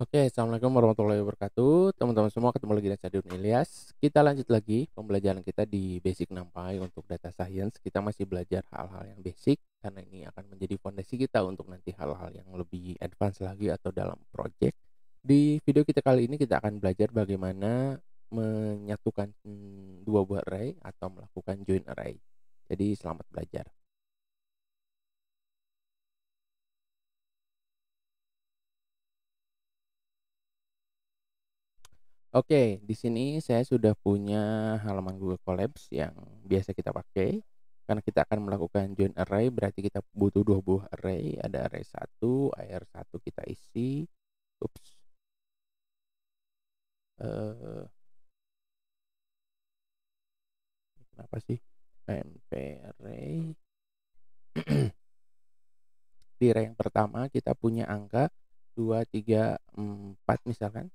Oke, assalamualaikum warahmatullahi wabarakatuh. Teman-teman semua, ketemu lagi dengan saya Dun Ilyas. Kita lanjut lagi pembelajaran kita di Basic NumPy untuk Data Science. Kita masih belajar hal-hal yang basic karena ini akan menjadi fondasi kita untuk nanti hal-hal yang lebih advance lagi atau dalam project. Di video kita kali ini kita akan belajar bagaimana menyatukan dua buah array atau melakukan join array. Jadi selamat belajar. Oke, di sini saya sudah punya halaman Google Colabs yang biasa kita pakai. Karena kita akan melakukan join array, berarti kita butuh dua buah array. Ada array 1, AR1 kita isi. Ups. Eh, Kenapa sih? MP array. Di array yang pertama kita punya angka 2, 3, 4 misalkan.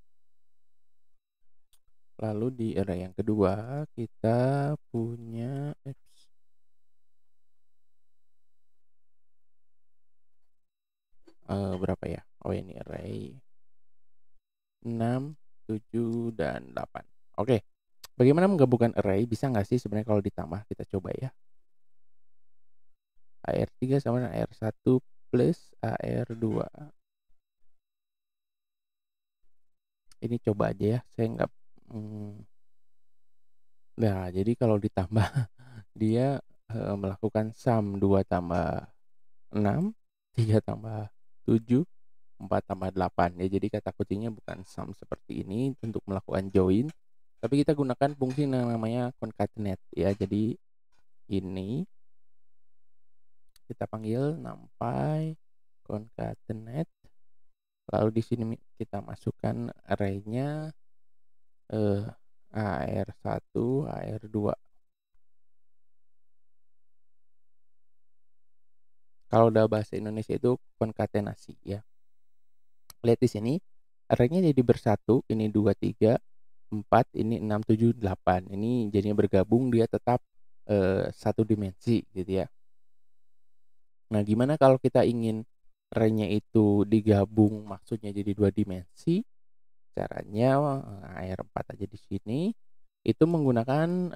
Lalu di array yang kedua kita punya berapa ya? Oh, ini array 6, 7, dan 8. Oke, bagaimana menggabungkan array? Bisa nggak sih sebenarnya kalau ditambah? Kita coba ya. AR3 sama dengan AR1 plus AR2. Ini coba aja ya, saya nggak... Nah, jadi kalau ditambah, dia melakukan sum 2 tambah 6, 3 tambah 7, 4 tambah 8. Ya, jadi kata kuncinya bukan sum seperti ini untuk melakukan join, tapi kita gunakan fungsi yang namanya concatenate ya. Jadi ini kita panggil numpy concatenate, lalu di sini kita masukkan array-nya AR1, AR2. Kalau udah bahasa Indonesia itu konkatenasi ya. Lihat di sini array-nya jadi bersatu, ini 2, 3, 4, ini 6, 7, 8. Ini jadinya bergabung, dia tetap satu dimensi gitu ya. Nah, gimana kalau kita ingin array-nya itu digabung, maksudnya jadi 2 dimensi? Caranya AR4 aja di sini. Itu menggunakan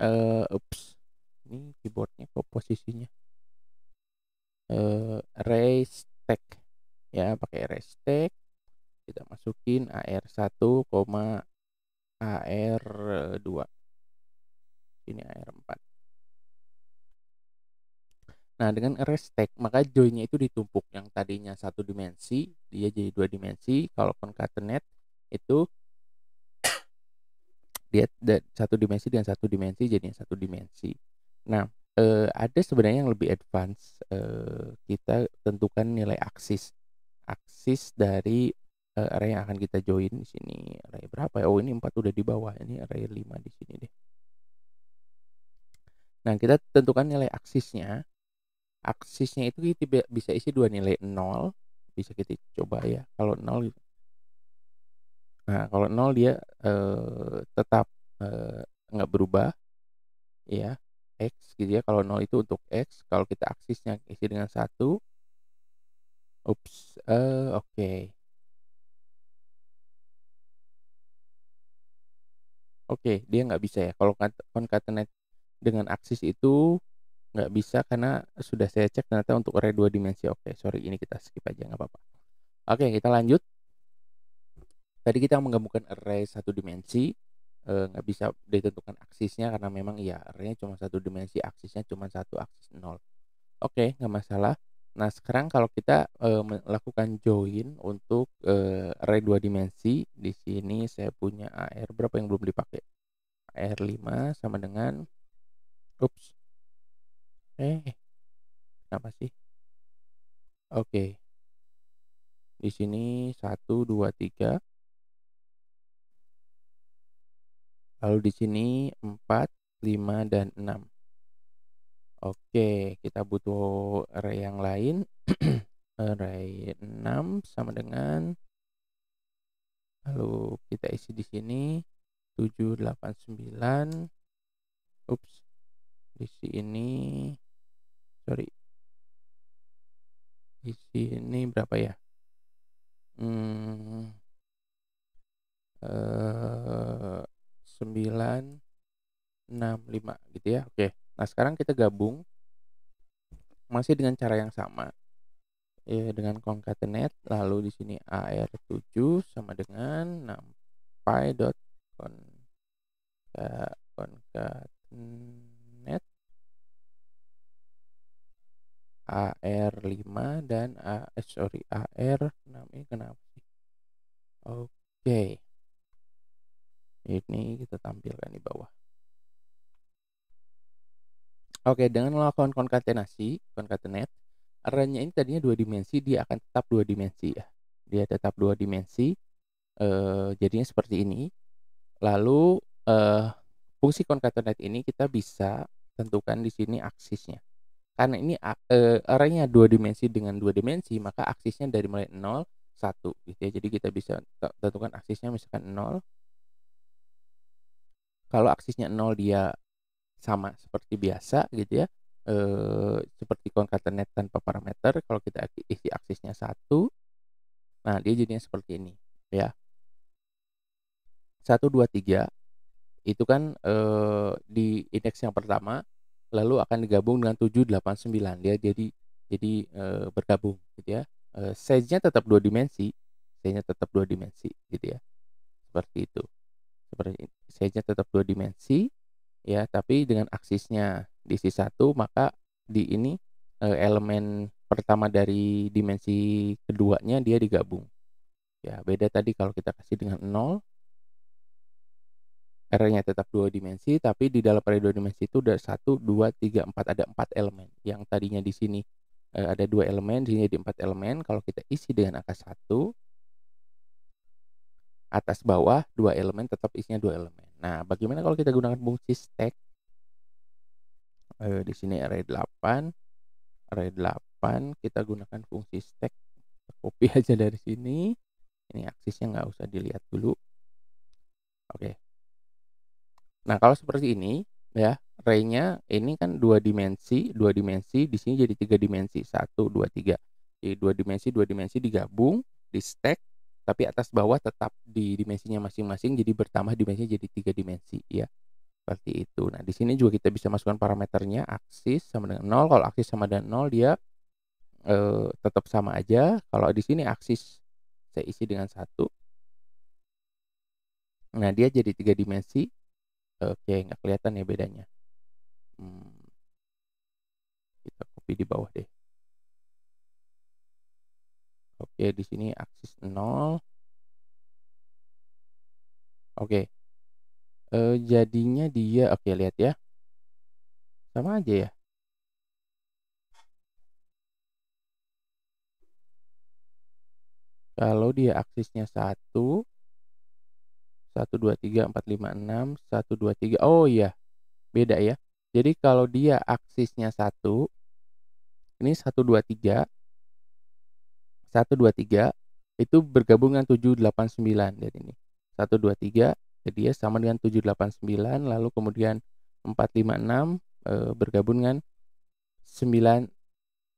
ini keyboardnya kok posisinya array stack ya, pakai array stack. Kita masukin AR1, AR2. Ini AR4. Nah, dengan array stack, maka join-nya itu ditumpuk. Yang tadinya satu dimensi, dia jadi 2 dimensi. Kalau concatenate, itu dia satu dimensi dengan satu dimensi jadinya satu dimensi. Nah, ada sebenarnya yang lebih advance. Kita tentukan nilai aksis dari array yang akan kita join di sini. Array berapa ya? Oh, ini 4 udah di bawah. Ini array 5 di sini deh. Nah, kita tentukan nilai aksisnya. Aksisnya itu kita bisa isi dua nilai 0. Bisa kita coba ya. Kalau 0, nah kalau 0 dia tetap nggak berubah ya, X gitu ya. Kalau 0 itu untuk X, kalau kita aksisnya isi dengan 1, oke. Oke, dia nggak bisa ya. Kalau concatenate dengan aksis itu nggak bisa karena sudah saya cek ternyata untuk array 2 dimensi. Oke, sorry, ini kita skip aja, nggak apa-apa. Oke, kita lanjut. Tadi kita menggabungkan array satu dimensi, nggak bisa ditentukan aksisnya karena memang ya arraynya cuma satu dimensi, aksisnya cuma satu, aksis 0. Oke, nggak masalah. Nah, sekarang kalau kita melakukan join untuk array 2 dimensi, di sini saya punya AR berapa yang belum dipakai? AR5 sama dengan kenapa sih? Oke, di sini 1, 2, 3. Lalu di sini 4, 5, dan 6. Oke, kita butuh array yang lain. Array 6 sama dengan, lalu kita isi di sini 7, 8, 9. Di sini, sorry, di sini berapa ya? 965 gitu ya. Oke. Nah, sekarang kita gabung masih dengan cara yang sama. Ya, dengan concatenate, lalu di sini AR7 sama dengan concatenate AR5 dan AR6 ini kenapa sih? Oke. Ini kita tampilkan di bawah. Oke, dengan melakukan concatenate, arraynya ini tadinya 2 dimensi, dia akan tetap 2 dimensi ya. Dia tetap 2 dimensi, jadinya seperti ini. Lalu, fungsi concatenate ini kita bisa tentukan di sini aksisnya. Karena ini arraynya 2 dimensi dengan 2 dimensi, maka aksisnya dari mulai 0, 1 gitu ya. Jadi kita bisa tentukan aksisnya misalkan 0. Kalau aksisnya 0 dia sama seperti biasa gitu ya, seperti concatenate tanpa parameter. Kalau kita isi aksisnya 1, nah dia jadinya seperti ini ya. 1, 2, 3 itu kan, di indeks yang pertama, lalu akan digabung dengan 7, 8, 9. Dia jadi bergabung gitu ya. Size-nya tetap 2 dimensi, gitu ya. Seperti itu. Size-nya tetap 2 dimensi ya, tapi dengan aksisnya diisi 1, maka di ini, elemen pertama dari dimensi keduanya dia digabung. Ya, beda tadi kalau kita kasih dengan 0, arraynya tetap 2 dimensi, tapi di dalam array 2 dimensi itu ada 1, 2, 3, 4, ada 4 elemen. Yang tadinya di sini, ada 2 elemen, di sini jadi 4 elemen. Kalau kita isi dengan angka 1, atas bawah 2 elemen tetap isinya 2 elemen. Nah, bagaimana kalau kita gunakan fungsi stack? Di sini array 8 kita gunakan fungsi stack. Copy aja dari sini. Ini aksisnya nggak usah dilihat dulu. Oke. Nah, kalau seperti ini ya, array-nya ini kan 2 dimensi, di sini jadi 3 dimensi, 1, 2, 3. Jadi 2 dimensi digabung, di stack, tapi atas bawah tetap di dimensinya masing-masing, jadi bertambah dimensinya jadi 3 dimensi ya. Seperti itu. Nah, di sini juga kita bisa masukkan parameternya, aksis sama dengan 0. Kalau aksis sama dengan 0 dia tetap sama aja. Kalau di sini aksis saya isi dengan 1. Nah, dia jadi 3 dimensi. Oke, nggak kelihatan ya bedanya. Kita copy di bawah deh. Oke, di sini aksis 0. Oke. Jadinya dia oke, lihat ya. Sama aja ya. Kalau dia aksisnya 1, 1, 2, 3, 4, 5, 6, 1, 2, 3. Oh iya, beda ya. Jadi kalau dia aksisnya 1, ini 1, 2, 3. 1, 2, 3 itu bergabung dengan 7, 8, 9. Lihat ini. 1, 2, 3 jadi dia sama dengan 7, 8, 9. Lalu kemudian 4, 5, 6 bergabung dengan 9,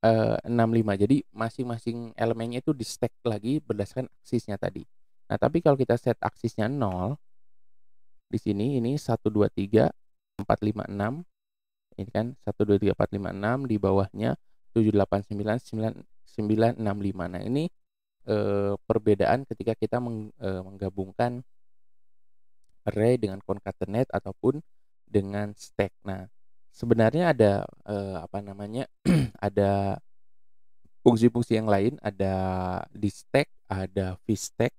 6, 5. Jadi masing-masing elemennya itu di stack lagi berdasarkan aksisnya tadi. Nah, tapi kalau kita set aksisnya 0, di sini ini 1, 2, 3, 4, 5, 6. Ini kan 1, 2, 3, 4, 5, 6. Di bawahnya 7, 8, 9, 9, 9, 6, 5. Nah, ini perbedaan ketika kita menggabungkan array dengan concatenate ataupun dengan stack. Nah, sebenarnya ada apa namanya? Ada fungsi-fungsi yang lain, ada di stack, ada vstack,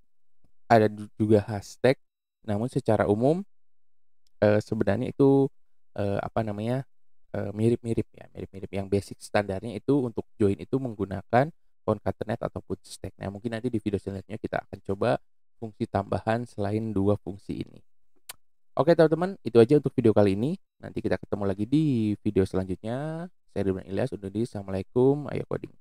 ada juga hashtag. Namun secara umum sebenarnya itu apa namanya? Mirip-mirip ya, mirip-mirip. Yang basic standarnya itu untuk join itu menggunakan concatenate ataupun stack. Nah, mungkin nanti di video selanjutnya kita akan coba fungsi tambahan selain 2 fungsi ini. Oke teman-teman, itu aja untuk video kali ini. Nanti kita ketemu lagi di video selanjutnya. Saya Ridwan Ilyas undur diri. Assalamualaikum, ayo coding.